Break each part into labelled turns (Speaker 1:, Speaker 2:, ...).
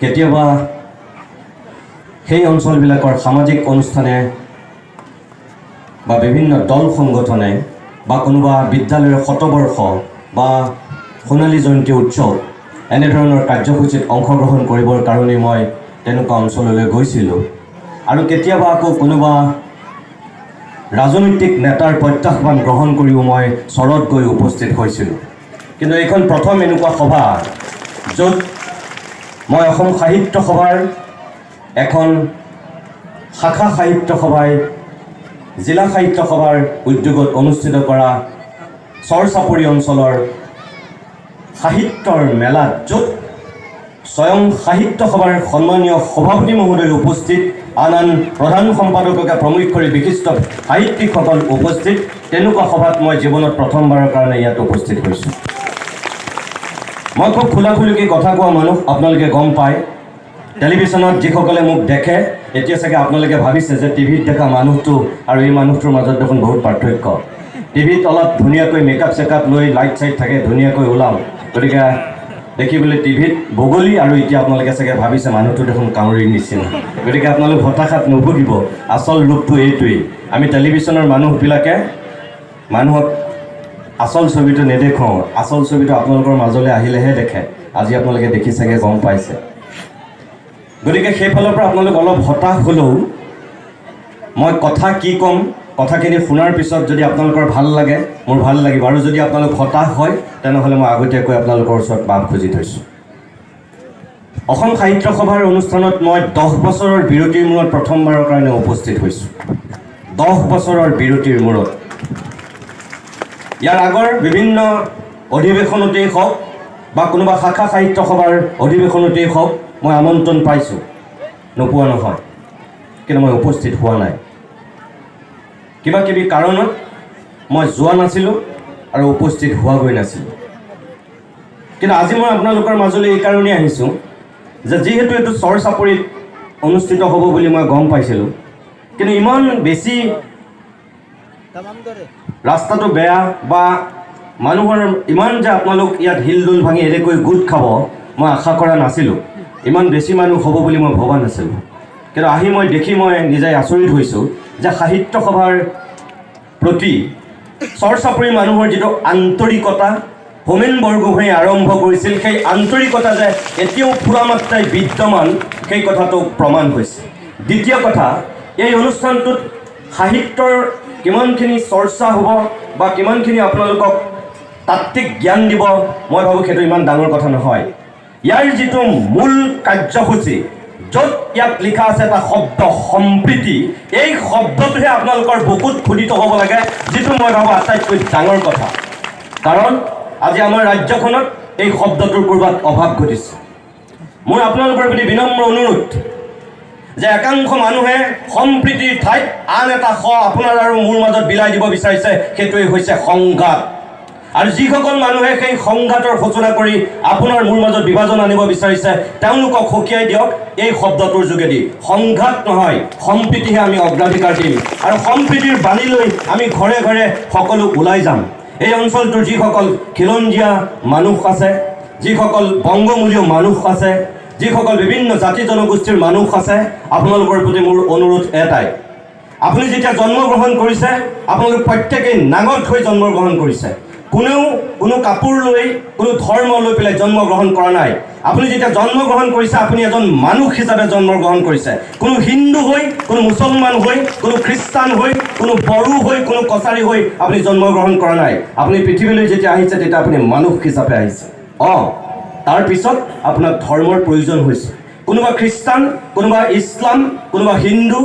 Speaker 1: কেতিয়াবা সেই অঞ্চলবিলাকৰ সামাজিক অনুষ্ঠানে বা বিভিন্ন দল সংগঠনে বা কোনোবা বিদ্যালয়ৰ শতবৰ্ষ বা সোণালী জয়ন্তী উৎসৱ এনেধৰণৰ কাৰ্যসূচীত অংশগ্ৰহণ কৰিবৰ কাৰণে মই তেনেকুৱা অঞ্চললৈ গৈছিলোঁ। আৰু কেতিয়াবা আকৌ কোনোবা ৰাজনৈতিক নেতাৰ প্ৰত্যাহ্বান গ্ৰহণ কৰিও মই চৰত গৈ উপস্থিত হৈছিলোঁ। কিন্তু এইখন প্ৰথম এনেকুৱা সভা য'ত মই অসম সাহিত্য সভাৰ এখন শাখা সাহিত্য সভাই জিলা সাহিত্য সভাৰ উদ্যোগত অনুষ্ঠিত কৰা চৰচাপৰি অঞ্চলৰ সাহিত্যৰ মেলাত য'ত স্বয়ং সাহিত্য সভাৰ সন্মানীয় সভাপতি মহোদয় উপস্থিত, আন আন প্ৰধান সম্পাদককে প্ৰমুখ কৰি বিশিষ্ট সাহিত্যিকসকল উপস্থিত, তেনেকুৱা সভাত মই জীৱনত প্ৰথমবাৰৰ কাৰণে ইয়াত উপস্থিত হৈছোঁ। মই খুব খোলাখুলিকৈ কথা কোৱা মানুহ, আপোনালোকে গম পায়। টেলিভিশ্যনত যিসকলে মোক দেখে, এতিয়া চাগে আপোনালোকে ভাবিছে যে টিভিত দেখা মানুহটো আৰু এই মানুহটোৰ মাজত দেখোন বহুত পাৰ্থক্য। টিভিত অলপ ধুনীয়াকৈ মেকআপ চেকআপ লৈ লাইট চাইট থাকে, ধুনীয়াকৈ ওলাওঁ, গতিকে দেখিবলৈ টিভিত বগলী, আৰু এতিয়া আপোনালোকে চাগে ভাবিছে মানুহটো দেখোন কাউৰীৰ নিচিনা। গতিকে আপোনালোক হতাশাত নুভুগিব, আচল ৰূপটো এইটোৱেই। আমি টেলিভিশ্যনৰ মানুহবিলাকে মানুহক আচল ছবিটো নেদেখাওঁ, আচল ছবিটো আপোনালোকৰ মাজলৈ আহিলেহে দেখে। আজি আপোনালোকে দেখি চাগে গম পাইছে। গতিকে সেইফালৰ পৰা আপোনালোক অলপ হতাশ হ'লেও মই কথা কি ক'ম, কথাখিনি শুনাৰ পিছত যদি আপোনালোকৰ ভাল লাগে, মোৰ ভাল লাগিব, আৰু যদি আপোনালোক হতাশ হয় তেনেহ'লে মই আগতীয়াকৈ আপোনালোকৰ ওচৰত মাফ খুজি থৈছোঁ। অসম সাহিত্য সভাৰ অনুষ্ঠানত মই 10 বছৰৰ বিৰতিৰ মূৰত প্ৰথমবাৰৰ কাৰণে উপস্থিত হৈছোঁ। 10 বছৰৰ বিৰতিৰ মূৰত। ইয়াৰ আগৰ বিভিন্ন অধিৱেশনতেই হওক বা কোনোবা শাখা সাহিত্য সভাৰ অধিৱেশনতেই হওক মই আমন্ত্ৰণ পাইছোঁ, নোপোৱা নহয়, কিন্তু মই উপস্থিত হোৱা নাই। কিবা কিবি কাৰণত মই যোৱা নাছিলোঁ আৰু উপস্থিত হোৱাগৈ নাছিলোঁ। কিন্তু আজি মই আপোনালোকৰ মাজলৈ এই কাৰণেই আহিছোঁ যে যিহেতু এইটো চৰচাপৰিত অনুষ্ঠিত হ'ব বুলি মই গম পাইছিলোঁ, কিন্তু ইমান বেছি ৰাস্তাটো বেয়া বা মানুহৰ ইমান যে আপোনালোক ইয়াত হিলদোল ভাঙি এনেকৈ গোট খাব মই আশা কৰা নাছিলোঁ। ইমান বেছি মানুহ হ'ব বুলি মই ভবা নাছিলোঁ। কিন্তু আহি মই দেখি মই নিজে আচৰিত হৈছোঁ যে সাহিত্য সভাৰ প্ৰতি চৰচাপৰি মানুহৰ যিটো আন্তৰিকতা হোমেন বৰগোহাঁয়ে আৰম্ভ কৰিছিল, সেই আন্তৰিকতা যে এতিয়াও পূৰা মাত্ৰাই বিদ্যমান, সেই কথাটো প্ৰমাণ হৈছে। দ্বিতীয় কথা, এই অনুষ্ঠানটোত সাহিত্যৰ কিমানখিনি চৰ্চা হ'ব বা কিমানখিনি আপোনালোকক তাত্ত্বিক জ্ঞান দিব, মই ভাবোঁ সেইটো ইমান ডাঙৰ কথা নহয়। ইয়াৰ যিটো মূল কাৰ্যসূচী, য'ত ইয়াত লিখা আছে এটা শব্দ সম্প্ৰীতি, এই শব্দটোহে আপোনালোকৰ বুকুত খুদিত হ'ব লাগে, যিটো মই ভাবোঁ আটাইতকৈ ডাঙৰ কথা। কাৰণ আজি আমাৰ ৰাজ্যখনত এই শব্দটোৰ ক'ৰবাত অভাৱ ঘটিছে। মোৰ আপোনালোকৰ প্ৰতি বিনম্ৰ অনুৰোধ যে একাংশ মানুহে সম্প্ৰীতিৰ ঠাইত আন এটা আপোনাৰ আৰু মোৰ মাজত বিলাই দিব বিচাৰিছে, সেইটোৱেই হৈছে সংঘাত। আৰু যিসকল মানুহে সেই সংঘাতৰ সূচনা কৰি আপোনাৰ মোৰ মাজত বিভাজন আনিব বিচাৰিছে, তেওঁলোকক সকীয়াই দিয়ক এই শব্দটোৰ যোগেদি। সংঘাত নহয়, সম্প্ৰীতিহে আমি অগ্ৰাধিকাৰ দিম, আৰু সম্প্ৰীতিৰ বাণী লৈ আমি ঘৰে ঘৰে সকলো ওলাই যাম। এই অঞ্চলটোৰ যিসকল খিলঞ্জীয়া মানুহ আছে, যিসকল বংগমূলীয় মানুহ আছে, যিসকল বিভিন্ন জাতি জনগোষ্ঠীৰ মানুহ আছে, আপোনালোকৰ প্ৰতি মোৰ অনুৰোধ এটাই, আপুনি যেতিয়া জন্মগ্ৰহণ কৰিছে, আপোনালোক প্ৰত্যেকেই নাঙঠ হৈ জন্মগ্ৰহণ কৰিছে। কোনেও কোনো কাপোৰ লৈ, কোনো ধৰ্ম লৈ পেলাই জন্মগ্ৰহণ কৰা নাই। আপুনি যেতিয়া জন্মগ্ৰহণ কৰিছে, আপুনি এজন মানুহ হিচাপে জন্মগ্ৰহণ কৰিছে। কোনো হিন্দু হৈ, কোনো মুছলমান হৈ, কোনো খ্ৰীষ্টান হৈ, কোনো বড়ো হৈ, কোনো কছাৰী হৈ আপুনি জন্মগ্ৰহণ কৰা নাই। আপুনি পৃথিৱীলৈ যেতিয়া আহিছে, তেতিয়া আপুনি মানুহ হিচাপে আহিছে। তাৰপিছত আপোনাক ধৰ্মৰ প্ৰয়োজন হৈছে। কোনোবা খ্ৰীষ্টান, কোনোবা ইছলাম, কোনোবা হিন্দু,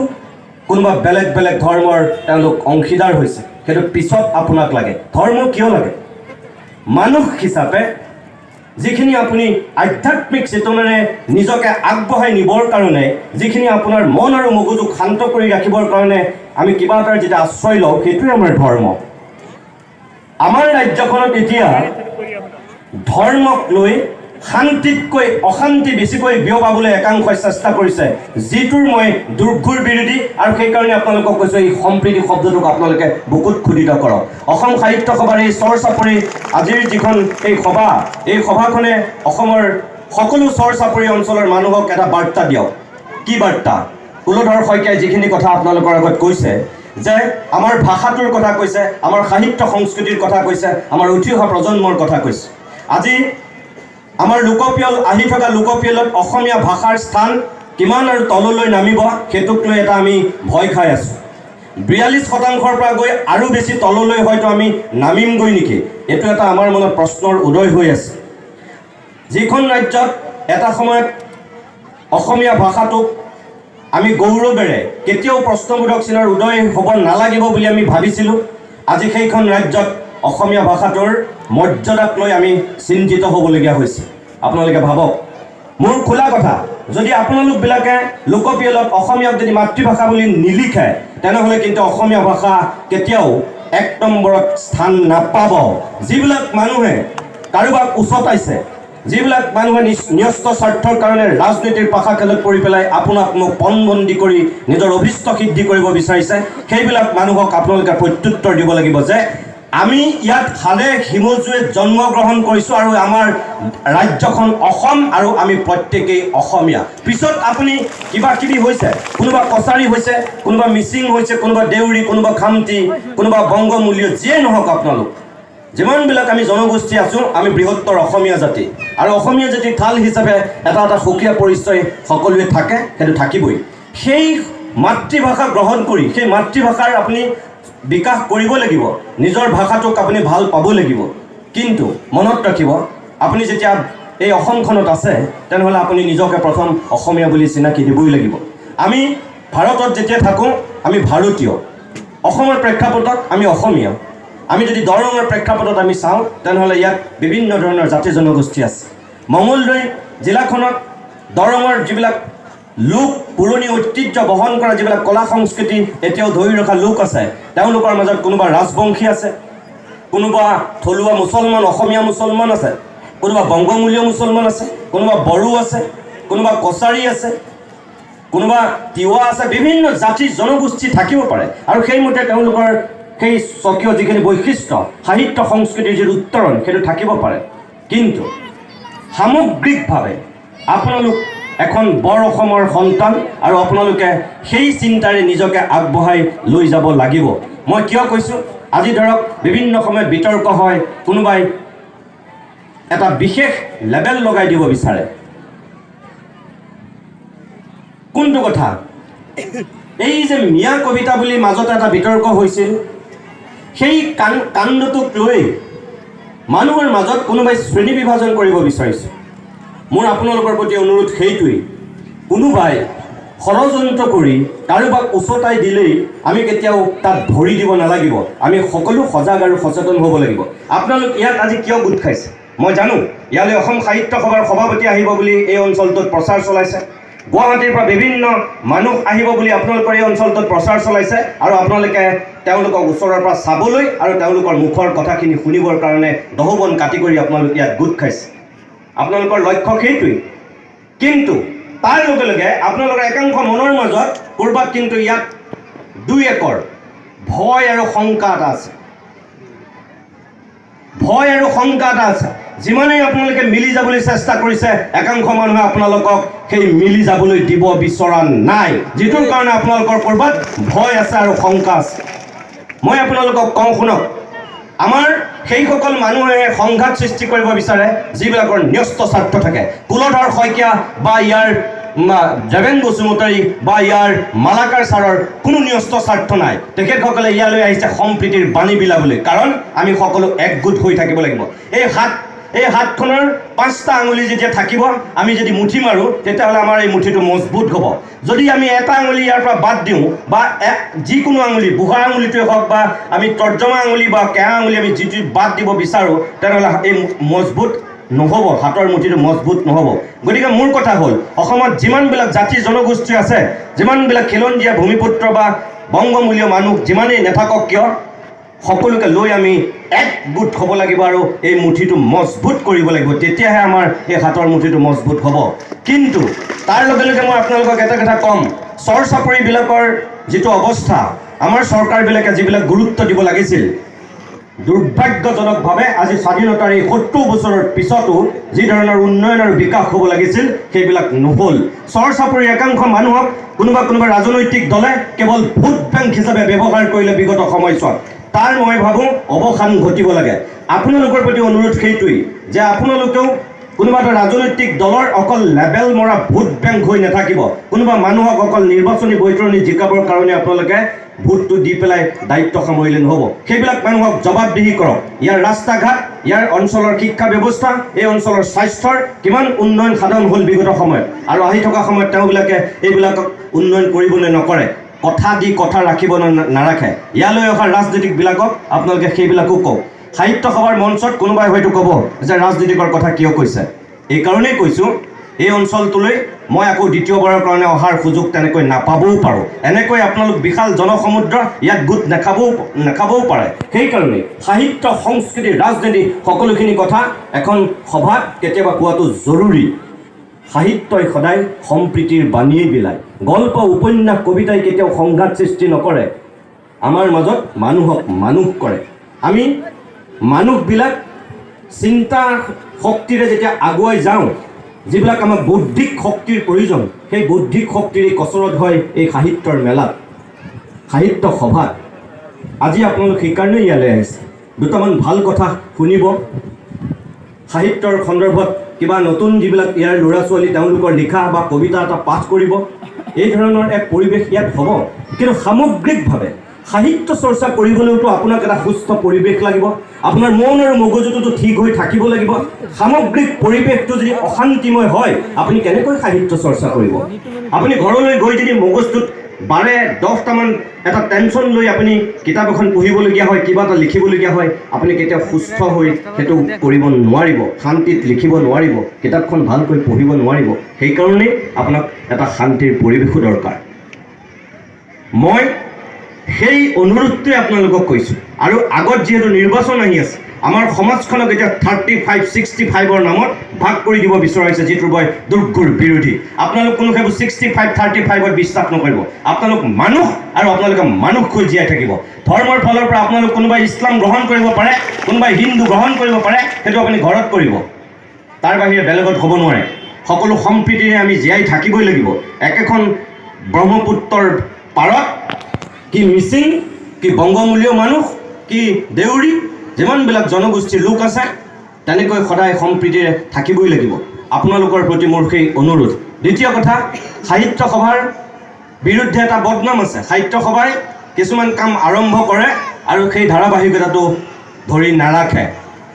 Speaker 1: কোনোবা বেলেগ বেলেগ ধৰ্মৰ তেওঁলোক অংশীদাৰ হৈছে, সেইটো পিছত আপোনাক লাগে। ধৰ্ম কিয় লাগে? মানুহ হিচাপে যিখিনি আপুনি আধ্যাত্মিক চেতনাৰে নিজকে আগবঢ়াই নিবৰ কাৰণে, যিখিনি আপোনাৰ মন আৰু মগজুক শান্ত কৰি ৰাখিবৰ কাৰণে আমি কিবা এটাৰ যেতিয়া আশ্ৰয় লওঁ, সেইটোৱে আমাৰ ধৰ্ম। আমাৰ ৰাজ্যখনত এতিয়া ধৰ্মক লৈ শান্তিতকৈ অশান্তি বেছিকৈ বিয়পাবলৈ একাংশই চেষ্টা কৰিছে, যিটোৰ মই দুৰ্ঘুৰ বিৰোধী। আৰু সেইকাৰণে আপোনালোকক কৈছোঁ, এই সম্প্ৰীতি শব্দটোক আপোনালোকে বুকুত খুদিত কৰক। অসম সাহিত্য সভাৰ এই চৰচাপৰি আজিৰ যিখন এই সভা, এই সভাখনে অসমৰ সকলো চৰ চাপৰি অঞ্চলৰ মানুহক এটা বাৰ্তা দিয়ক। কি বাৰ্তা? কুলধৰ শইকীয়াই যিখিনি কথা আপোনালোকৰ আগত কৈছে যে আমাৰ ভাষাটোৰ কথা কৈছে, আমাৰ সাহিত্য সংস্কৃতিৰ কথা কৈছে, আমাৰ উঠি অহা প্ৰজন্মৰ কথা কৈছে। আজি আমাৰ লোকপিয়ল আহি থকা লোকপিয়লত অসমীয়া ভাষাৰ স্থান কিমান আৰু তললৈ নামিব সেইটোক লৈ এটা আমি ভয় খাই আছোঁ। 42%ৰ পৰা গৈ আৰু বেছি তললৈ হয়তো আমি নামিমগৈ নেকি, এইটো এটা আমাৰ মনত প্ৰশ্নৰ উদয় হৈ আছে। যিখন ৰাজ্যত এটা সময়ত অসমীয়া ভাষাটোক আমি গৌৰৱেৰে কেতিয়াও প্ৰশ্নবোধক চিনৰ উদয় হ'ব নালাগিব বুলি আমি ভাবিছিলোঁ, আজি সেইখন ৰাজ্যত অসমীয়া ভাষাটোৰ মৰ্যাদাক লৈ আমি চিন্তিত হ'বলগীয়া হৈছে। আপোনালোকে ভাবক, মোৰ খোলা কথা, যদি আপোনালোকবিলাকে লোকপিয়লত অসমীয়াক যদি মাতৃভাষা বুলি নিলিখে তেনেহ'লে কিন্তু অসমীয়া ভাষা কেতিয়াও 1 নম্বৰত স্থান নাপাব। যিবিলাক মানুহে কাৰোবাক উচতাইছে, যিবিলাক মানুহে ন্যস্ত স্বাৰ্থৰ কাৰণে ৰাজনীতিৰ পাশা খেলত পৰি পেলাই আপোনাক মোক পণবন্দী কৰি নিজৰ অভিষ্ট সিদ্ধি কৰিব বিচাৰিছে, সেইবিলাক মানুহক আপোনালোকে প্ৰত্যুত্তৰ দিব লাগিব যে আমি ইয়াত হালে হিমজুৱে জন্মগ্ৰহণ কৰিছোঁ আৰু আমাৰ ৰাজ্যখন অসম আৰু আমি প্ৰত্যেকেই অসমীয়া। পিছত আপুনি কিবা কিবি হৈছে, কোনোবা কছাৰী হৈছে, কোনোবা মিচিং হৈছে, কোনোবা দেউৰী, কোনোবা খামতি, কোনোবা বংগমূলীয়, যিয়ে নহওক আপোনালোক যিমানবিলাক আমি জনগোষ্ঠী আছোঁ আমি বৃহত্তৰ অসমীয়া জাতি, আৰু অসমীয়া জাতিৰ ঠাল হিচাপে এটা এটা সুকীয়া পৰিচয় সকলোৱে থাকে, সেইটো থাকিবই। সেই মাতৃভাষা গ্ৰহণ কৰি সেই মাতৃভাষাৰ আপুনি বিকাশ কৰিব লাগিব, নিজৰ ভাষাটোক আপুনি ভাল পাব লাগিব। কিন্তু মনত ৰাখিব, আপুনি যেতিয়া এই অসমখনত আছে তেনেহ'লে আপুনি নিজকে প্ৰথম অসমীয়া বুলি চিনাকি দিবই লাগিব। আমি ভাৰতত যেতিয়া থাকোঁ আমি ভাৰতীয়, অসমৰ প্ৰেক্ষাপটত আমি অসমীয়া। আমি যদি দৰঙৰ প্ৰেক্ষাপটত আমি চাওঁ তেনেহ'লে ইয়াত বিভিন্ন ধৰণৰ জাতি জনগোষ্ঠী আছে। মঙলদৈ জিলাখনত দৰঙৰ যিবিলাক লোক পুৰণি ঐতিহ্য বহন কৰা যিবিলাক কলা সংস্কৃতি এতিয়াও ধৰি ৰখা লোক আছে, তেওঁলোকৰ মাজত কোনোবা ৰাজবংশী আছে, কোনোবা থলুৱা মুছলমান অসমীয়া মুছলমান আছে, কোনোবা বংগমূলীয় মুছলমান আছে, কোনোবা বড়ো আছে, কোনোবা কছাৰী আছে, কোনোবা তিৱা আছে, বিভিন্ন জাতি জনগোষ্ঠী থাকিব পাৰে। আৰু সেইমতে তেওঁলোকৰ সেই স্বকীয় যিখিনি বৈশিষ্ট্য, সাহিত্য সংস্কৃতিৰ যিটো উত্তৰণ সেইটো থাকিব পাৰে। কিন্তু সামগ্ৰিকভাৱে আপোনালোক এখন বৰ অসমৰ সন্তান আৰু আপোনালোকে সেই চিন্তাৰে নিজকে আগবঢ়াই লৈ যাব লাগিব। মই কিয় কৈছোঁ, আজি ধৰক বিভিন্ন সময়ত বিতৰ্ক হয়, কোনোবাই এটা বিশেষ লেবেল লগাই দিব বিচাৰে। কোনটো কথা? এই যে মিয়া কবিতা বুলি মাজতে এটা বিতৰ্ক হৈছিল, সেই কাণ্ডটোক লৈ মানুহৰ মাজত কোনোবাই শ্ৰেণী বিভাজন কৰিব বিচাৰিছে। মোৰ আপোনালোকৰ প্ৰতি অনুৰোধ সেইটোৱেই, কোনোবাই ষড়যন্ত্ৰ কৰি কাৰোবাক উচতাই দিলেই আমি কেতিয়াও তাত ভৰি দিব নালাগিব। আমি সকলো সজাগ আৰু সচেতন হ'ব লাগিব। আপোনালোক ইয়াত আজি কিয় গোট খাইছে মই জানো, ইয়ালৈ অসম সাহিত্য সভাৰ সভাপতি আহিব বুলি এই অঞ্চলটোত প্ৰচাৰ চলাইছে, গুৱাহাটীৰ পৰা বিভিন্ন মানুহ আহিব বুলি আপোনালোকৰ এই অঞ্চলটোত প্ৰচাৰ চলাইছে, আৰু আপোনালোকে তেওঁলোকক ওচৰৰ পৰা চাবলৈ আৰু তেওঁলোকৰ মুখৰ কথাখিনি শুনিবৰ কাৰণে দহবন কাটি কৰি আপোনালোকে ইয়াত গোট খাইছে। আপোনালোকৰ লক্ষ্য সেইটোৱেই। কিন্তু তাৰ লগে লগে আপোনালোকৰ একাংশ মনৰ মাজত ক'ৰবাত কিন্তু ইয়াত 2 একৰ ভয় আৰু শংকা এটা আছে, ভয় আৰু শংকা এটা আছে। যিমানেই আপোনালোকে মিলি যাবলৈ চেষ্টা কৰিছে, একাংশ মানুহে আপোনালোকক সেই মিলি যাবলৈ দিব বিচৰা নাই, যিটোৰ কাৰণে আপোনালোকৰ ক'ৰবাত ভয় আছে আৰু শংকা আছে। মই আপোনালোকক কওঁ শুনক, আমাৰ সেইসকল মানুহে সংঘাত সৃষ্টি কৰিব বিচাৰে যিবিলাকৰ ন্যস্ত স্বাৰ্থ থাকে। কুলধৰ শইকীয়া বা ইয়াৰ দেৱেন বসুমতাৰী বা ইয়াৰ মালাকাৰ ছাৰৰ কোনো ন্যস্ত স্বাৰ্থ নাই। তেখেতসকলে ইয়ালৈ আহিছে সম্প্ৰীতিৰ বাণী বিলাবলৈ, কাৰণ আমি সকলো একগোট হৈ থাকিব লাগিব। এই হাতখনৰ 5টা আঙুলি যেতিয়া থাকিব, আমি যদি মুঠি মাৰোঁ তেতিয়াহ'লে আমাৰ এই মুঠিটো মজবুত হ'ব। যদি আমি এটা আঙুলি ইয়াৰ পৰা বাদ দিওঁ বা যিকোনো আঙুলি, বুঢ়া আঙুলিটোৱে হওক বা আমি তৰ্জমা আঙুলি বা কেঁচা আঙুলি আমি যিটো বাদ দিব বিচাৰোঁ, তেনেহ'লে এই মজবুত নহ'ব, হাতৰ মুঠিটো মজবুত নহ'ব। গতিকে মোৰ কথা হ'ল, অসমত যিমানবিলাক জাতি জনগোষ্ঠী আছে, যিমানবিলাক খিলঞ্জীয়া ভূমিপুত্ৰ বা বংগমূলীয় মানুহ যিমানেই নাথাকক কিয়, সকলোকে লৈ আমি একগোট হ'ব লাগিব আৰু এই মুঠিটো মজবুত কৰিব লাগিব। তেতিয়াহে আমাৰ এই হাতৰ মুঠিটো মজবুত হ'ব। কিন্তু তাৰ লগে লগে মই আপোনালোকক এটা কথা ক'ম, চৰ চাপৰিবিলাকৰ যিটো অৱস্থা, আমাৰ চৰকাৰবিলাকে যিবিলাক গুৰুত্ব দিব লাগিছিল, দুৰ্ভাগ্যজনকভাৱে আজি স্বাধীনতাৰ এই 70 বছৰৰ পিছতো যি ধৰণৰ উন্নয়ন আৰু বিকাশ হ'ব লাগিছিল সেইবিলাক নহ'ল। চৰ চাপৰিৰ একাংশ মানুহক কোনোবা ৰাজনৈতিক দলে কেৱল ভোট বেংক হিচাপে ব্যৱহাৰ কৰিলে বিগত সময়ছোৱাত। তাৰ মই ভাবোঁ অৱসান ঘটিব লাগে। আপোনালোকৰ প্ৰতি অনুৰোধ সেইটোৱেই যে আপোনালোকেও কোনোবা এটা ৰাজনৈতিক দলৰ অকল লেবেল মৰা ভোট বেংক হৈ নাথাকিব। কোনোবা মানুহক অকল নিৰ্বাচনী বৈতৰণি জিকাবৰ কাৰণে আপোনালোকে ভোটটো দি পেলাই দায়িত্ব সামৰিলে নহ'ব। সেইবিলাক মানুহক জবাবদিহি কৰক। ইয়াৰ ৰাস্তা ঘাট, ইয়াৰ অঞ্চলৰ শিক্ষা ব্যৱস্থা, এই অঞ্চলৰ স্বাস্থ্যৰ কিমান উন্নয়ন সাধন হ'ল বিগত সময়ত, আৰু আহি থকা সময়ত তেওঁবিলাকে এইবিলাকক উন্নয়ন কৰিবলৈ নকৰে। কথা দি কথা ৰাখিব নাৰাখে। ইয়ালৈ অহা ৰাজনীতিকবিলাকক আপোনালোকে সেইবিলাকো কওক। সাহিত্য সভাৰ মঞ্চত কোনোবাই হয়তো ক'ব যে ৰাজনীতিকৰ কথা কিয় কৈছে। এইকাৰণেই কৈছোঁ, এই অঞ্চলটোলৈ মই আকৌ দ্বিতীয়বাৰৰ কাৰণে অহাৰ সুযোগ তেনেকৈ নাপাবও পাৰোঁ। এনেকৈ আপোনালোক বিশাল জনসমুদ্ৰ ইয়াত গোট নাখাবও পাৰে। সেইকাৰণে সাহিত্য, সংস্কৃতি, ৰাজনীতি সকলোখিনি কথা এখন সভাত কেতিয়াবা কোৱাটো জৰুৰী। সাহিত্যই সদায় সম্প্ৰীতিৰ বাণীয়েই বিলায়। গল্প, উপন্যাস, কবিতাই কেতিয়াও সংঘাত সৃষ্টি নকৰে। আমাৰ মাজত মানুহক মানুহ কৰে। আমি মানুহবিলাক চিন্তা শক্তিৰে যেতিয়া আগুৱাই যাওঁ, যিবিলাক আমাক বৌদ্ধিক শক্তিৰ প্ৰয়োজন, সেই বৌদ্ধিক শক্তিৰে কচৰত হয় এই সাহিত্যৰ মেলাত, সাহিত্য সভাত। আজি আপোনালোক সেইকাৰণে ইয়ালৈ আহিছে। দুটামান ভাল কথা শুনিব, সাহিত্যৰ সন্দৰ্ভত কিবা নতুন যিবিলাক ইয়াৰ ল'ৰা ছোৱালী তেওঁলোকৰ লিখা বা কবিতা এটা পাঠ কৰিব। এই ধৰণৰ এক পৰিৱেশ ইয়াত হ'ব। কিন্তু সামগ্ৰিকভাৱে সাহিত্য চৰ্চা কৰিবলৈতো আপোনাক এটা সুস্থ পৰিৱেশ লাগিব। আপোনাৰ মন আৰু মগজুটোতো ঠিক হৈ থাকিব লাগিব। সামগ্ৰিক পৰিৱেশটো যদি অশান্তিময় হয়, আপুনি কেনেকৈ সাহিত্য চৰ্চা কৰিব? আপুনি ঘৰলৈ গৈ যদি মগজুটোত 12-10টামান এটা টেনশ্যন লৈ আপুনি কিতাপ এখন পঢ়িবলগীয়া হয়, কিবা এটা লিখিবলগীয়া হয়, আপুনি কেতিয়াও সুস্থ হৈ সেইটো কৰিব নোৱাৰিব, শান্তিত লিখিব নোৱাৰিব, কিতাপখন ভালকৈ পঢ়িব নোৱাৰিব। সেইকাৰণেই আপোনাক এটা শান্তিৰ পৰিৱেশো দৰকাৰ। মই সেই অনুৰোধটোৱে আপোনালোকক কৈছোঁ। আৰু আগত যিহেতু নিৰ্বাচন আহি আছে, আমাৰ সমাজখনক এতিয়া 35-65ৰ নামত ভাগ কৰি দিব বিচৰা হৈছে, যিটো মই দুৰ্ঘুৰ বিৰোধী। আপোনালোক কোনো সেইবোৰ 65-35ত বিশ্বাস নকৰিব। আপোনালোক মানুহ, আৰু আপোনালোকে মানুহ হৈ জীয়াই থাকিব। ধৰ্মৰ ফালৰ পৰা আপোনালোক কোনোবাই ইছলাম গ্ৰহণ কৰিব পাৰে, কোনোবাই হিন্দু গ্ৰহণ কৰিব পাৰে, সেইটো আপুনি ঘৰত কৰিব। তাৰ বাহিৰে বেলেগত হ'ব নোৱাৰে। সকলো সম্প্ৰীতিৰে আমি জীয়াই থাকিবই লাগিব। একেখন ব্ৰহ্মপুত্ৰৰ পাৰত কি মিচিং, কি বংগমূলীয় মানুহ, কি দেউৰী, যিমানবিলাক জনগোষ্ঠীৰ লোক আছে, তেনেকৈ সদায় সম্প্ৰীতিৰে থাকিবই লাগিব। আপোনালোকৰ প্ৰতি মোৰ সেই অনুৰোধ। দ্বিতীয় কথা, সাহিত্য সভাৰ বিৰুদ্ধে এটা বদনাম আছে। সাহিত্য সভাই কিছুমান কাম আৰম্ভ কৰে আৰু সেই ধাৰাবাহিকতাটো ধৰি নাৰাখে।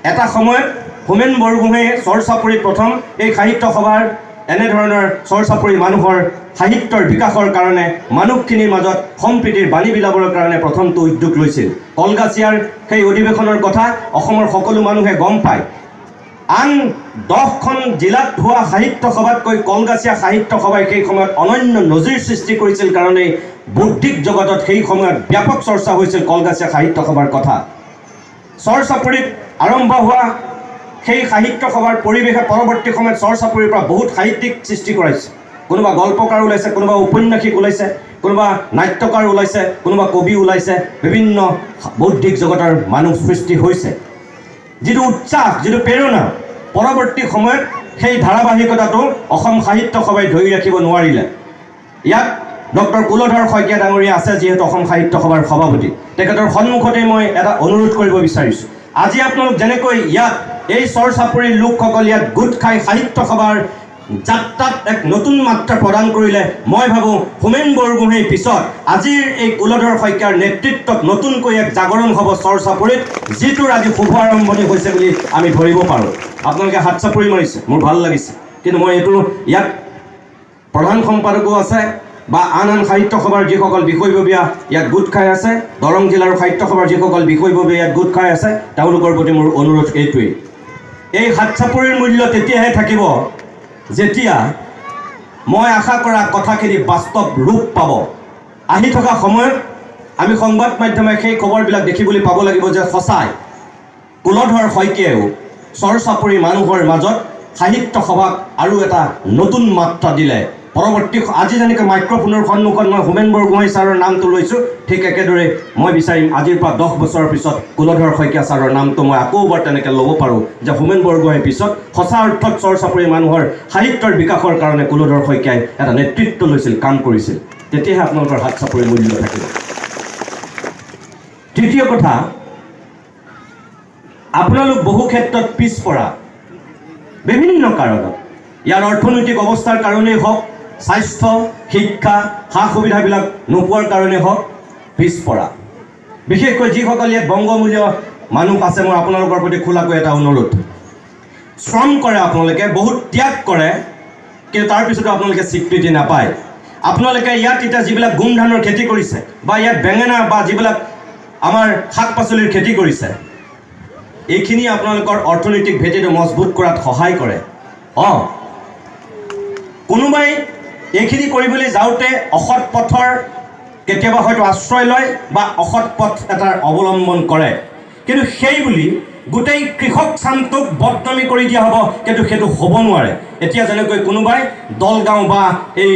Speaker 1: এটা সময়ত হোমেন বৰগোহাঁয়ে চৰ চাপৰিত প্ৰথম এই সাহিত্য সভাৰ এনেধৰণৰ চৰ চাপৰি মানুহৰ সাহিত্যৰ বিকাশৰ কাৰণে, মানুহখিনিৰ মাজত সম্প্ৰীতিৰ বাণী বিলাবৰ কাৰণে প্ৰথমটো উদ্যোগ লৈছিল। কলগাছিয়াৰ সেই অধিৱেশনৰ কথা অসমৰ সকলো মানুহে গম পায়। আন 10খন জিলাত হোৱা সাহিত্য সভাতকৈ কলগাছিয়া সাহিত্য সভাই সেই সময়ত অনন্য নজিৰ সৃষ্টি কৰিছিল কাৰণেই বৌদ্ধিক জগতত সেই সময়ত ব্যাপক চৰ্চা হৈছিল কলগাছিয়া সাহিত্য সভাৰ কথা। চৰ চাপৰিত আৰম্ভ হোৱা সেই সাহিত্য সভাৰ পৰিৱেশে পৰৱৰ্তী সময়ত চৰ চাপৰিৰ পৰা বহুত সাহিত্যিক সৃষ্টি কৰাইছে। কোনোবা গল্পকাৰ ওলাইছে, কোনোবা ঔপন্যাসিক ওলাইছে, কোনোবা নাট্যকাৰ ওলাইছে, কোনোবা কবি ওলাইছে, বিভিন্ন বৌদ্ধিক জগতৰ মানুহ সৃষ্টি হৈছে। যিটো উৎসাহ, যিটো প্ৰেৰণা, পৰৱৰ্তী সময়ত সেই ধাৰাবাহিকতাটো অসম সাহিত্য সভাই ধৰি ৰাখিব নোৱাৰিলে। ইয়াত ডক্টৰ কুলধৰ শইকীয়া ডাঙৰীয়া আছে, যিহেতু অসম সাহিত্য সভাৰ সভাপতি। তেখেতৰ সন্মুখতে মই এটা অনুৰোধ কৰিব বিচাৰিছোঁ। আজি আপোনালোক যেনেকৈ ইয়াত এই চৰ চাপৰিৰ লোকসকল ইয়াত গোট খাই সাহিত্য সভাৰ যাত্ৰাত এক নতুন মাত্ৰা প্ৰদান কৰিলে, মই ভাবোঁ হোমেন বৰগোহাঁইৰ পিছত আজিৰ এই কুলধৰ শইকীয়াৰ নেতৃত্বত নতুনকৈ এক জাগৰণ হ'ব চৰ চাপৰিত, যিটোৰ আজি শুভ আৰম্ভণি হৈছে বুলি আমি ধৰিব পাৰোঁ। আপোনালোকে হাত চাপৰি মাৰিছে, মোৰ ভাল লাগিছে। কিন্তু মই এইটো ইয়াত প্ৰধান সম্পাদকো আছে বা আন সাহিত্য সভাৰ যিসকল বিষয়ববীয়া ইয়াত গোট খাই আছে, দৰং জিলাৰ সাহিত্য সভাৰ যিসকল বিষয়ববীয়া ইয়াত গোট খাই আছে, তেওঁলোকৰ প্ৰতি মোৰ অনুৰোধ এইটোৱেই। এই হাত চাপৰিৰ মূল্য তেতিয়াহে থাকিব যেতিয়া মই আশা কৰা কথাখিনি বাস্তৱ ৰূপ পাব। আহি থকা সময়ত আমি সংবাদ মাধ্যমে সেই খবৰবিলাক দেখিবলৈ পাব লাগিব যে সঁচাই কুলধৰ শইকীয়াইও চৰ চাপৰি মানুহৰ মাজত সাহিত্য সভাক আৰু এটা নতুন মাত্ৰা দিলে। পৰৱৰ্তী আজি যেনেকৈ মাইক্ৰফোনৰ সন্মুখত মই হোমেন বৰগোহাঁই ছাৰৰ নামটো লৈছোঁ, ঠিক একেদৰে মই বিচাৰিম আজিৰ পৰা 10 বছৰৰ পিছত কুলধৰ শইকীয়া ছাৰৰ নামটো মই আকৌ এবাৰ তেনেকৈ ল'ব পাৰোঁ যে হোমেন বৰগোহাঁইৰ পিছত সঁচা অৰ্থত চৰ চাপৰি মানুহৰ সাহিত্যৰ বিকাশৰ কাৰণে কুলধৰ শইকীয়াই এটা নেতৃত্ব লৈছিল, কাম কৰিছিল। তেতিয়াহে আপোনালোকৰ হাত চাপৰিৰ মূল্য থাকিব। তৃতীয় কথা, আপোনালোক বহু ক্ষেত্ৰত পিছপৰা, বিভিন্ন কাৰণত। ইয়াৰ অৰ্থনৈতিক অৱস্থাৰ কাৰণেই হওক, স্বাস্থ্য, শিক্ষা, সা সুবিধাবিলাক নোপোৱাৰ কাৰণে হওক পিছপৰা। বিশেষকৈ যিসকল ইয়াত বংগমূলীয় মানুহ আছে, মই আপোনালোকৰ প্ৰতি খোলাকৈ এটা অনুৰোধ, শ্ৰম কৰে আপোনালোকে, বহুত ত্যাগ কৰে, কিন্তু তাৰপিছতো আপোনালোকে স্বীকৃতি নাপায়। আপোনালোকে ইয়াত এতিয়া যিবিলাক গোমধানৰ খেতি কৰিছে বা ইয়াত বেঙেনা বা যিবিলাক আমাৰ শাক পাচলিৰ খেতি কৰিছে, এইখিনি আপোনালোকৰ অৰ্থনৈতিক ভেটিটো মজবুত কৰাত সহায় কৰে। কোনোবাই এইখিনি কৰিবলৈ যাওঁতে অসৎ পথৰ কেতিয়াবা হয়তো আশ্ৰয় লয় বা অসৎ পথ এটাৰ অৱলম্বন কৰে, কিন্তু সেই বুলি গোটেই কৃষক চামটোক বদনামী কৰি দিয়া হ'ব, কিন্তু সেইটো হ'ব নোৱাৰে। এতিয়া যেনেকৈ কোনোবাই দলগাঁও বা এই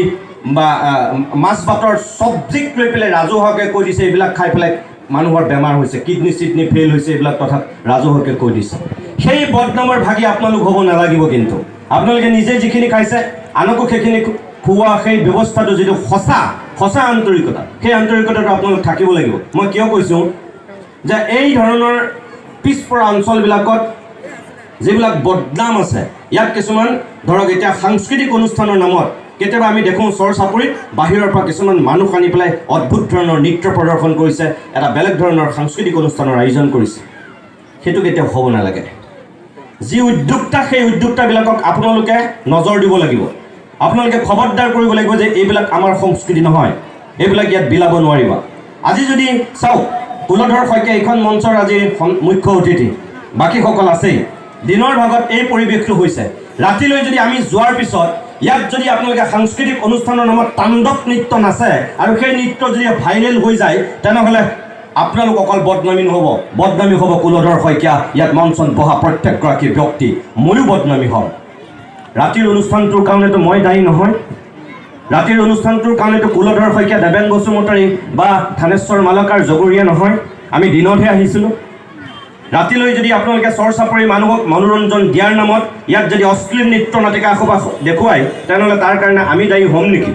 Speaker 1: মাছবাটৰ চব্জিক লৈ পেলাই ৰাজহুৱাকৈ কৈ দিছে এইবিলাক খাই পেলাই মানুহৰ বেমাৰ হৈছে, কিডনী চিডনী ফেইল হৈছে, এইবিলাক কথা ৰাজহুৱাকৈ কৈ দিছে। সেই বদনামৰ ভাগি আপোনালোক হ'ব নালাগিব। কিন্তু আপোনালোকে নিজে যিখিনি খাইছে আনকো সেইখিনি খুওৱা, সেই ব্যৱস্থাটো যিটো সঁচা আন্তৰিকতা, সেই আন্তৰিকতাটো আপোনালোক থাকিব লাগিব। মই কিয় কৈছোঁ যে এই ধৰণৰ পিছপৰা অঞ্চলবিলাকত যিবিলাক বদনাম আছে, ইয়াত কিছুমান ধৰক এতিয়া সাংস্কৃতিক অনুষ্ঠানৰ নামত কেতিয়াবা আমি দেখোঁ চৰ চাপৰিত বাহিৰৰ পৰা কিছুমান মানুহ আনি পেলাই অদ্ভুত ধৰণৰ নৃত্য প্ৰদৰ্শন কৰিছে, এটা বেলেগ ধৰণৰ সাংস্কৃতিক অনুষ্ঠানৰ আয়োজন কৰিছে। সেইটো কেতিয়াও হ'ব নালাগে। যি উদ্যোক্তা, সেই উদ্যোক্তাবিলাকক আপোনালোকে নজৰ দিব লাগিব। আপোনালোকে খবৰদাৰ কৰিব লাগিব যে এইবিলাক আমাৰ সংস্কৃতি নহয়, এইবিলাক ইয়াত বিলাব নোৱাৰিবা। আজি যদি চাওক, কুলধৰ শইকীয়া এইখন মঞ্চৰ আজি মুখ্য অতিথি, বাকীসকল আছেই। দিনৰ ভাগত এই পৰিৱেশটো হৈছে, ৰাতিলৈ যদি আমি যোৱাৰ পিছত ইয়াত যদি আপোনালোকে সাংস্কৃতিক অনুষ্ঠানৰ নামত তাণ্ডৱ নৃত্য নাচে আৰু সেই নৃত্য যদি ভাইৰেল হৈ যায়, তেনেহ'লে আপোনালোক অকল বদনামী নহ'ব, বদনামী হ'ব কুলধৰ শইকীয়া, ইয়াত মঞ্চত বহা প্ৰত্যেকগৰাকী ব্যক্তি। ময়ো বদনামী হ'ম। ৰাতিৰ অনুষ্ঠানটোৰ কাৰণেতো মই দায়ী নহয়, ৰাতিৰ অনুষ্ঠানটোৰ কাৰণেতো কুলধৰ শইকীয়া, দেবেন বসুমতাৰী বা থানেশ্বৰ মালাকাৰ জগৰীয়া নহয়। আমি দিনতহে আহিছিলোঁ। ৰাতিলৈ যদি আপোনালোকে চৰ চাপৰি মানুহক মনোৰঞ্জন দিয়াৰ নামত ইয়াত যদি অশ্লীল নৃত্য নাটিকা এসোপা দেখুৱায়, তেনেহ'লে তাৰ কাৰণে আমি দায়ী হ'ম নেকি?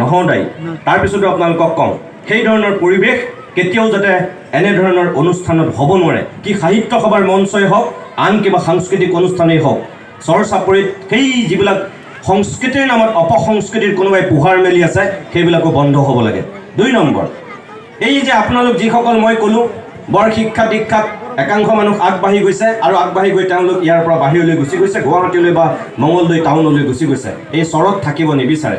Speaker 1: নহওঁ দায়ী। তাৰপিছতো আপোনালোকক কওঁ, সেই ধৰণৰ পৰিৱেশ কেতিয়াও যাতে এনেধৰণৰ অনুষ্ঠানত হ'ব নোৱাৰে। কি সাহিত্য সভাৰ মঞ্চই হওক, আন কিবা সাংস্কৃতিক অনুষ্ঠানেই হওক, চৰ চাপৰিত সেই যিবিলাক সংস্কৃতিৰ নামত অপসংস্কৃতিৰ কোনোবাই পোহাৰ মেলি আছে, সেইবিলাকো বন্ধ হ'ব লাগে। 2 নম্বৰ, এই যে আপোনালোক যিসকল মই ক'লোঁ বৰ শিক্ষা দীক্ষাত একাংশ মানুহ আগবাঢ়ি গৈছে আৰু আগবাঢ়ি গৈ তেওঁলোক ইয়াৰ পৰা বাহিৰলৈ গুচি গৈছে, গুৱাহাটীলৈ বা মঙলদৈ টাউনলৈ গুচি গৈছে, এই চৰত থাকিব নিবিচাৰে।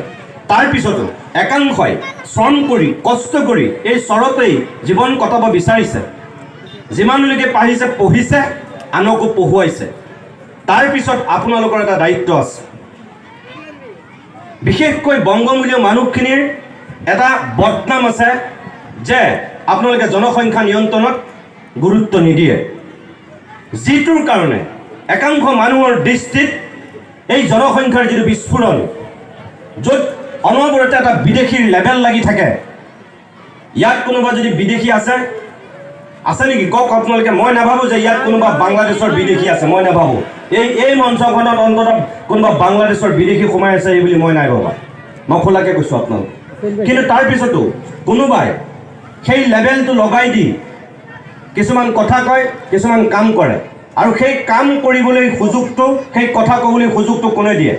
Speaker 1: তাৰপিছতো একাংশই শ্ৰম কৰি, কষ্ট কৰি এই চৰতেই জীৱন কটাব বিচাৰিছে। যিমানলৈকে পাৰিছে পঢ়িছে, আনকো পঢ়ুৱাইছে। তাৰপিছত আপোনালোকৰ এটা দায়িত্ব আছে। বিশেষকৈ বংগমূলীয় মানুহখিনিৰ এটা বদনাম আছে যে আপোনালোকে জনসংখ্যা নিয়ন্ত্ৰণত গুৰুত্ব নিদিয়ে, যিটোৰ কাৰণে একাংশ মানুহৰ দৃষ্টিত এই জনসংখ্যাৰ যিটো বিস্ফোৰণ, য'ত অনবৰতে এটা বিদেশীৰ লেবেল লাগি থাকে। ইয়াত কোনোবা যদি বিদেশী আছে নেকি কওক আপোনালোকে? মই নাভাবোঁ যে ইয়াত কোনোবা বাংলাদেশৰ বিদেশী আছে, মই নাভাবোঁ। এই মঞ্চখনত অন্ততঃ কোনোবা বাংলাদেশৰ বিদেশী সোমাই আছে এই বুলি মই নাই ভবা, মই খোলাকৈ কৈছোঁ আপোনালোক। কিন্তু তাৰপিছতো কোনোবাই সেই লেবেলটো লগাই দি কিছুমান কথা কয়, কিছুমান কাম কৰে, আৰু সেই কাম কৰিবলৈ সুযোগটো, সেই কথা ক'বলৈ সুযোগটো কোনে দিয়ে?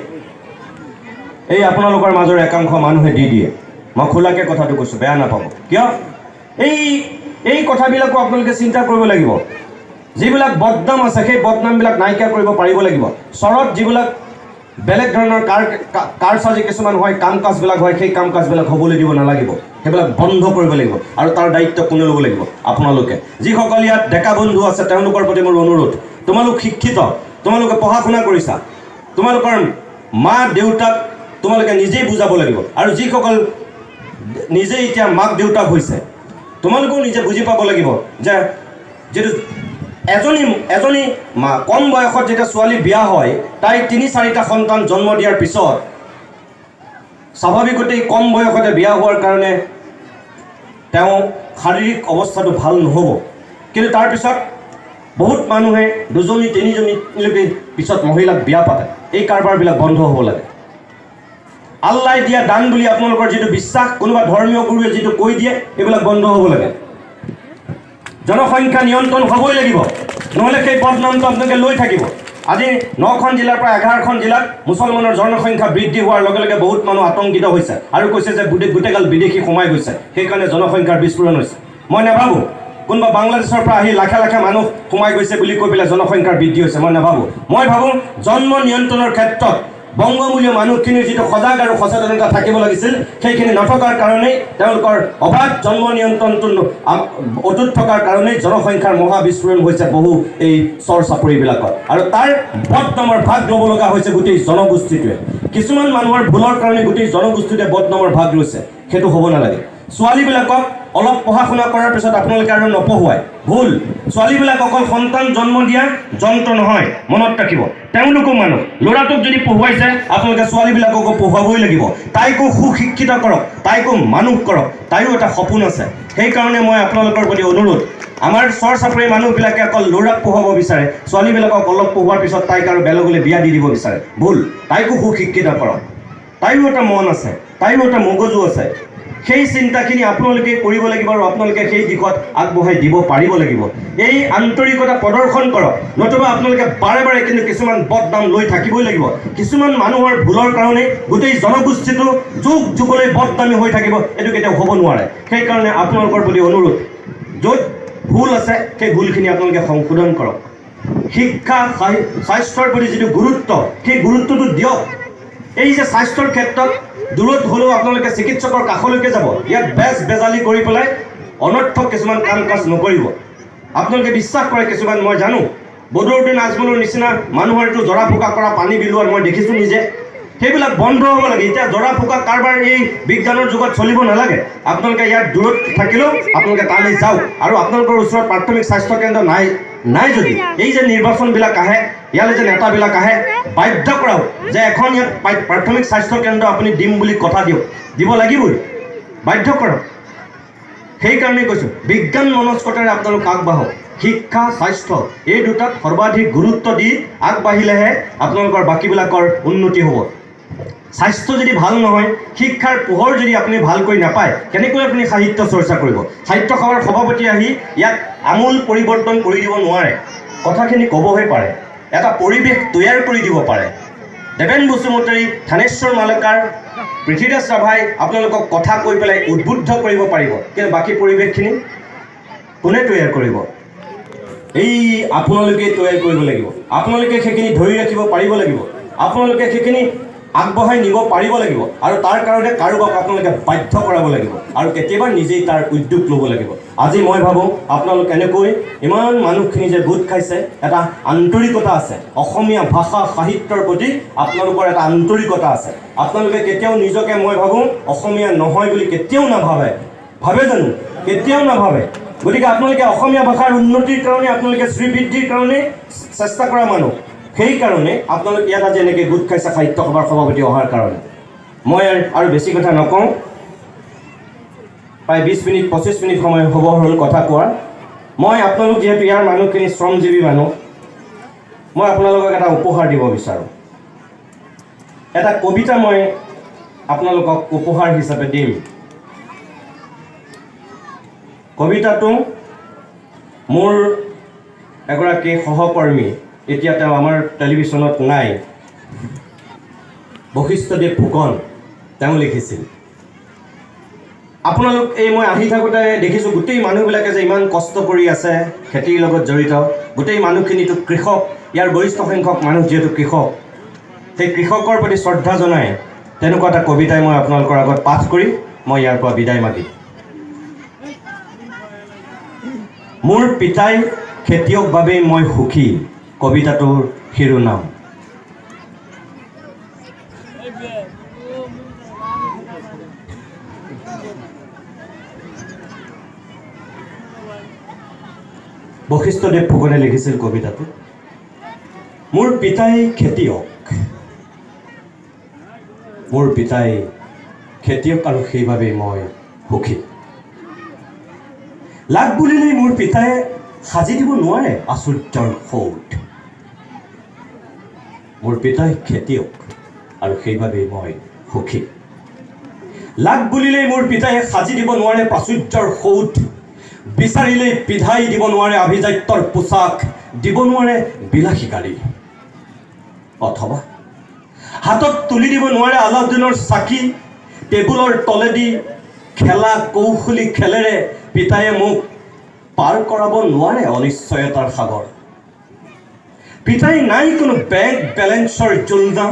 Speaker 1: এই আপোনালোকৰ মাজৰ একাংশ মানুহে দি দিয়ে। মই খোলাকৈ কথাটো কৈছোঁ, বেয়া নাপাব। কিয়? এই কথাবিলাকো আপোনালোকে চিন্তা কৰিব লাগিব। যিবিলাক বদনাম আছে, সেই বদনামবিলাক নাইকিয়া কৰিব পাৰিব লাগিব। চৰত যিবিলাক বেলেগ ধৰণৰ কাৰচাজি কিছুমান হয়, কাম কাজবিলাক হয়, সেই কাম কাজবিলাক হ'বলৈ দিব নালাগিব। সেইবিলাক বন্ধ কৰিব লাগিব, আৰু তাৰ দায়িত্ব কোনে ল'ব লাগিব? আপোনালোকে। যিসকল ইয়াত ডেকা বন্ধু আছে, তেওঁলোকৰ প্ৰতি মোৰ অনুৰোধ, তোমালোক শিক্ষিত, তোমালোকে পঢ়া শুনা কৰিছা, তোমালোকৰ মা দেউতাক তোমালোকে নিজেই বুজাব লাগিব। আৰু যিসকল নিজেই এতিয়া মাক দেউতাক হৈছে, তোমালোকেও নিজে বুজি পাব লাগিব যে যিটো এজনী কম বয়সত যেতিয়া ছোৱালী বিয়া হয়, তাই 3-4টা সন্তান জন্ম দিয়াৰ পিছত স্বাভাৱিকতেই কম বয়সতে বিয়া হোৱাৰ কাৰণে তেওঁ শাৰীৰিক অৱস্থাটো ভাল নহ'ব, কিন্তু তাৰপিছত বহুত মানুহে 2জনী 3জনীলৈকে পিছত মহিলাক বিয়া পাতে। এই কাৰবাৰবিলাক বন্ধ হ'ব লাগে। আল্লাই দিয়া দান বুলি আপোনালোকৰ যিটো বিশ্বাস, কোনোবা ধৰ্মীয় গুৰুৱে যিটো কৈ দিয়ে, এইবিলাক বন্ধ হ'ব লাগে। জনসংখ্যা নিয়ন্ত্ৰণ হ'বই লাগিব, নহ'লে সেই বদনামটো আপোনালোকে লৈ থাকিব। আজি 9খন জিলাৰ পৰা 11খন জিলাত মুছলমানৰ জনসংখ্যা বৃদ্ধি হোৱাৰ লগে লগে বহুত মানুহ আতংকিত হৈছে আৰু কৈছে যে গোটেইগাল বিদেশী সোমাই গৈছে, সেইকাৰণে জনসংখ্যাৰ বিস্ফোৰণ হৈছে। মই নাভাবোঁ কোনোবা বাংলাদেশৰ পৰা আহি লাখে লাখে মানুহ সোমাই গৈছে বুলি কৈ পেলাই জনসংখ্যাৰ বৃদ্ধি হৈছে, মই নাভাবোঁ। মই ভাবোঁ জন্ম নিয়ন্ত্ৰণৰ ক্ষেত্ৰত বংগমূলীয় মানুহখিনিৰ যিটো সজাগ আৰু সচেতনতা থাকিব লাগিছিল, সেইখিনি নথকাৰ কাৰণেই তেওঁলোকৰ অবাধ জন্ম নিয়ন্ত্ৰণটো অটুট থকাৰ কাৰণেই জনসংখ্যাৰ মহা বিস্ফোৰণ হৈছে বহু এই চৰ চাপৰিবিলাকত, আৰু তাৰ বদনামৰ ভাগ ল'ব লগা হৈছে গোটেই জনগোষ্ঠীটোৱে। কিছুমান মানুহৰ ভুলৰ কাৰণে গোটেই জনগোষ্ঠীটোৱে বদনামৰ ভাগ লৈছে, সেইটো হ'ব নালাগে। ছোৱালীবিলাকক অলপ পঢ়া শুনা কৰাৰ পিছত আপোনালোকে আৰু নপঢ়ুৱাই, ভুল। ছোৱালীবিলাক অকল সন্তান জন্ম দিয়া যন্ত্ৰ নহয়, মনত ৰাখিব। তেওঁলোকো মানুহ। ল'ৰাটোক যদি পঢ়ুৱাইছে আপোনালোকে ছোৱালীবিলাককো পঢ়ুৱাবই লাগিব। তাইকো সুশিক্ষিত কৰক, তাইকো মানুহ কৰক, তাইৰো এটা সপোন আছে। সেইকাৰণে মই আপোনালোকৰ প্ৰতি অনুৰোধ, আমাৰ চৰ চাপৰি মানুহবিলাকে অকল ল'ৰাক পঢ়াব বিচাৰে, ছোৱালীবিলাকক অলপ পঢ়োৱাৰ পিছত তাইক আৰু বেলেগলৈ বিয়া দি দিব বিচাৰে, ভুল। তাইকো সুশিক্ষিত কৰক, তাইৰো এটা মন আছে, তাইৰো এটা মগজু আছে। সেই চিন্তাখিনি আপোনালোকে কৰিব লাগিব আৰু আপোনালোকে সেই দিশত আগবঢ়াই দিব পাৰিব লাগিব। এই আন্তৰিকতা প্ৰদৰ্শন কৰক, নতুবা আপোনালোকে বাৰে বাৰে কিন্তু কিছুমান বদনাম লৈ থাকিবই লাগিব। কিছুমান মানুহৰ ভুলৰ কাৰণে গোটেই জনগোষ্ঠীটো যুগ যুগলৈ বদনামী হৈ থাকিব, এইটো কেতিয়াও হ'ব নোৱাৰে। সেইকাৰণে আপোনালোকৰ প্ৰতি অনুৰোধ, য'ত ভুল আছে সেই ভুলখিনি আপোনালোকে সংশোধন কৰক। শিক্ষা স্বাস্থ্যৰ প্ৰতি যিটো গুৰুত্ব, সেই গুৰুত্বটো দিয়ক। এই যে স্বাস্থ্যৰ ক্ষেত্ৰত দূৰত হ'লেও আপোনালোকে চিকিৎসকৰ কাষলৈকে যাব, ইয়াত বেজালি কৰি পেলাই অনৰ্থক কিছুমান কাম কাজ নকৰিব। আপোনালোকে বিশ্বাস কৰে কিছুমান, মই জানো বদৰুদ্দিন আজমলৰ নিচিনা মানুহৰ এইটো জৰা ফুকা কৰা পানী বিলোৱাৰ মই দেখিছোঁ নিজে। সেইবিলাক বন্ধ হ'ব লাগে। এতিয়া জৰা ফুকা কাৰবাৰ এই বিজ্ঞানৰ যুগত চলিব নালাগে। আপোনালোকে ইয়াত দূৰত থাকিলেও আপোনালোকে তালৈ যাওক, আৰু আপোনালোকৰ ওচৰত প্ৰাথমিক স্বাস্থ্যকেন্দ্ৰ নাই যদি এই যে নিৰ্বাচনবিলাক আহে, ইয়ালৈ যে নেতাবিলাক আহে, বাধ্য কৰাওক যে এখন ইয়াত প্ৰাথমিক স্বাস্থ্যকেন্দ্ৰ আপুনি দিম বুলি কথা দিয়ক, দিব লাগিবই, বাধ্য কৰক। সেইকাৰণেই কৈছোঁ, বিজ্ঞান মনস্কতাৰে আপোনালোক আগবাঢ়ক। শিক্ষা স্বাস্থ্য এই দুটাত সৰ্বাধিক গুৰুত্ব দি আগবাঢ়িলেহে আপোনালোকৰ বাকীবিলাকৰ উন্নতি হ'ব। স্বাস্থ্য যদি ভাল নহয়, শিক্ষাৰ পোহৰ যদি আপুনি ভালকৈ নাপায়, কেনেকৈ আপুনি সাহিত্য চৰ্চা কৰিব? সাহিত্য সভাৰ সভাপতি আহি ইয়াত আমূল পৰিৱৰ্তন কৰি দিব নোৱাৰে, কথাখিনি ক'বহে পাৰে, এটা পৰিৱেশ তৈয়াৰ কৰি দিব পাৰে। দেৱেন বসুমতাৰী, থানেশ্বৰ মালাকাৰ, পৃথ্বীৰাজ ৰাভাই আপোনালোকক কথা কৈ পেলাই উদ্বুদ্ধ কৰিব পাৰিব, কিন্তু বাকী পৰিৱেশখিনি কোনে তৈয়াৰ কৰিব? এই আপোনালোকে তৈয়াৰ কৰিব লাগিব। আপোনালোকে সেইখিনি ধৰি ৰাখিব পাৰিব লাগিব, আপোনালোকে সেইখিনি আগবঢ়াই নিব পাৰিব লাগিব, আৰু তাৰ কাৰণে কাৰোবাক আপোনালোকে বাধ্য কৰাব লাগিব, আৰু কেতিয়াবা নিজেই তাৰ উদ্যোগ ল'ব লাগিব। আজি মই ভাবোঁ আপোনালোক এনেকৈ ইমান মানুহখিনি যে গোট খাইছে, এটা আন্তৰিকতা আছে। অসমীয়া ভাষা সাহিত্যৰ প্ৰতি আপোনালোকৰ এটা আন্তৰিকতা আছে। আপোনালোকে কেতিয়াও নিজকে, মই ভাবোঁ, অসমীয়া নহয় বুলি কেতিয়াও নাভাবে, ভাবে জানো? কেতিয়াও নাভাবে। গতিকে আপোনালোকে অসমীয়া ভাষাৰ উন্নতিৰ কাৰণে, আপোনালোকে শ্ৰীবৃদ্ধিৰ কাৰণে চেষ্টা কৰা মানুহ। সেইকাৰণে আপোনালোক ইয়াত আজি এনেকৈ গোট খাইছে সাহিত্য সভাৰ সভাপতি অহাৰ কাৰণে। মই আৰু বেছি কথা নকওঁ, প্ৰায় 20 মিনিট 25 মিনিট সময় হ'ব হ'ল কথা কোৱাৰ। মই আপোনালোক যিহেতু ইয়াৰ মানুহখিনি শ্ৰমজীৱী মানুহ, মই আপোনালোকক এটা উপহাৰ দিব বিচাৰোঁ। এটা কবিতা মই আপোনালোকক উপহাৰ হিচাপে দিম। কবিতাটো মোৰ এগৰাকী সহকৰ্মী, এতিয়া তেওঁ আমাৰ টেলিভিশ্যনত নাই, বশিষ্ঠদেৱ ফুকন, তেওঁ লিখিছিল। আপোনালোক এই মই আহি থাকোঁতে দেখিছোঁ গোটেই মানুহবিলাকে যে ইমান কষ্ট কৰি আছে, খেতিৰ লগত জড়িত, গোটেই মানুহখিনিতো কৃষক, ইয়াৰ গৰিষ্ঠ সংখ্যক মানুহ যিহেতু কৃষক, সেই কৃষকৰ প্ৰতি শ্ৰদ্ধা জনাই তেনেকুৱা এটা কবিতাই মই আপোনালোকৰ আগত পাঠ কৰি মই ইয়াৰ পৰা বিদায় মাগিম। মোৰ পিতাই খেতিয়ক বাবেই মই সুখী, কবিতাটোৰ শিৰোনাম। বশিষ্ঠদেৱ ফুকনে লিখিছিল কবিতাটো। মোৰ পিতাই খেতিয়ক, মোৰ পিতাই
Speaker 2: খেতিয়ক আৰু সেইবাবেই মই সুখী। লাগ বুলিলেই মোৰ পিতায়ে সাজি দিব নোৱাৰে আশ্চৰ্যৰ সৌধ। মোৰ পিতাই খেতিয়ক আৰু সেইবাবেই মই সুখী। লাগ বুলিলেই মোৰ পিতায়ে সাজি দিব নোৱাৰে প্ৰাচুৰ্যৰ সৌধ, বিচাৰিলেই পিধাই দিব নোৱাৰে আভিজাত্যৰ পোচাক, দিব নোৱাৰে বিলাসী গাড়ী, অথবা হাতত তুলি দিব নোৱাৰে আলাউদ্দিনৰ চাকি, টেবুলৰ তলেদি খেলা কৌশলী খেলেৰে পিতায়ে মোক পাৰ কৰাব নোৱাৰে অনিশ্চয়তাৰ সাগৰ। পিতাই নাই কোনো বেংক বেলেঞ্চৰ জোলনা,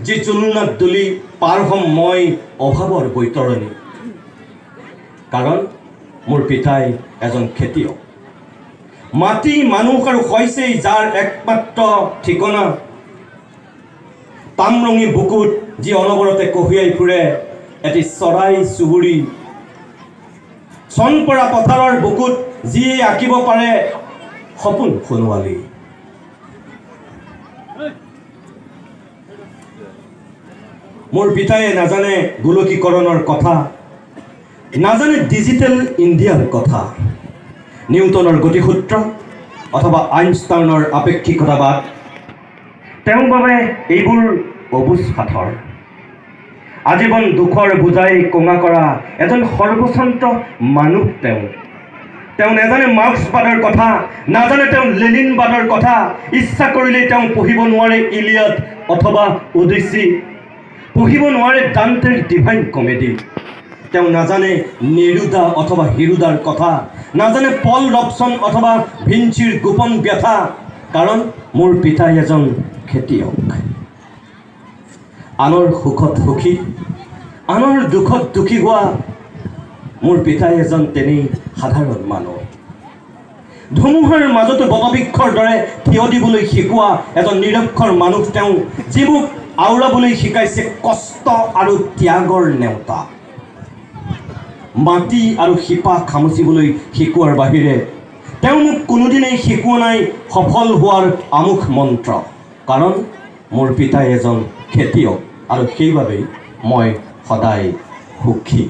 Speaker 2: যি জোলনাত দুলি পাৰ হ'ম মই অভাৱৰ বৈতৰণি। কাৰণ মোৰ পিতাই এজন খেতিয়ক। মাটি মানুহ আৰু শইচেই যাৰ একমাত্ৰ ঠিকনা। তামৰঙী বুকুত যি অনবৰতে কঢ়িয়াই ফুৰে এটি চৰাই চুবুৰী, চনপৰা পথাৰৰ বুকুত যিয়ে আঁকিব পাৰে সপোন সোণোৱালী। মোৰ পিতায়ে নাজানে গোলকীকৰণৰ কথা, নাজানে ডিজিটেল ইণ্ডিয়াৰ কথা, নিউটনৰ গতিসূত্ৰ অথবা আইনষ্টাইনৰ আপেক্ষিকতাবাদ। তেওঁৰ বাবে এইবোৰ অবুজ সাঁথৰ। আজীৱন দুখৰ বুজাই কঙা কৰা এজন সৰ্বশান্ত মানুহ তেওঁ নাজানে মাৰ্ক্সবাদৰ কথা, নাজানে তেওঁ লেনিনবাদৰ কথা। ইচ্ছা কৰিলেই তেওঁ পঢ়িব নোৱাৰে ইলিয়াড অথবা ওডিচি, পঢ়িব নোৱাৰে ডাণ্টেৰ ডিভাইন কমেডি। তেওঁ নাজানে নেৰুদা অথবা হিৰুদাৰ কথা, নাজানে পল ৰবচন অথবা ভিঞ্চিৰ গোপন ব্যথা। কাৰণ মোৰ পিতাই এজন খেতিয়ক। আনৰ সুখত সুখী, আনৰ দুখত দুখী হোৱা মোৰ পিতাই এজন তেনেই সাধাৰণ মানুহ। ধুমুহাৰ মাজতো বটবৃক্ষৰ দৰে থিয় দিবলৈ শিকোৱা এজন নিৰক্ষৰ মানুহ তেওঁ, যি মোক আওৰাবলৈ শিকাইছে কষ্ট আৰু ত্যাগৰ নেওতা। মাটি আৰু শিপা খামুচিবলৈ শিকোৱাৰ বাহিৰে তেওঁ মোক কোনোদিনেই শিকোৱা নাই সফল হোৱাৰ আমোঘ মন্ত্ৰ। কাৰণ মোৰ পিতাই এজন খেতিয়ক আৰু সেইবাবেই মই সদায় সুখী।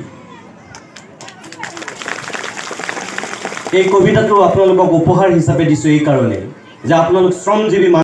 Speaker 2: এই কবিতাটো আপোনালোকক উপহাৰ হিচাপে দিছোঁ এই কাৰণেই যে আপোনালোক শ্ৰমজীৱী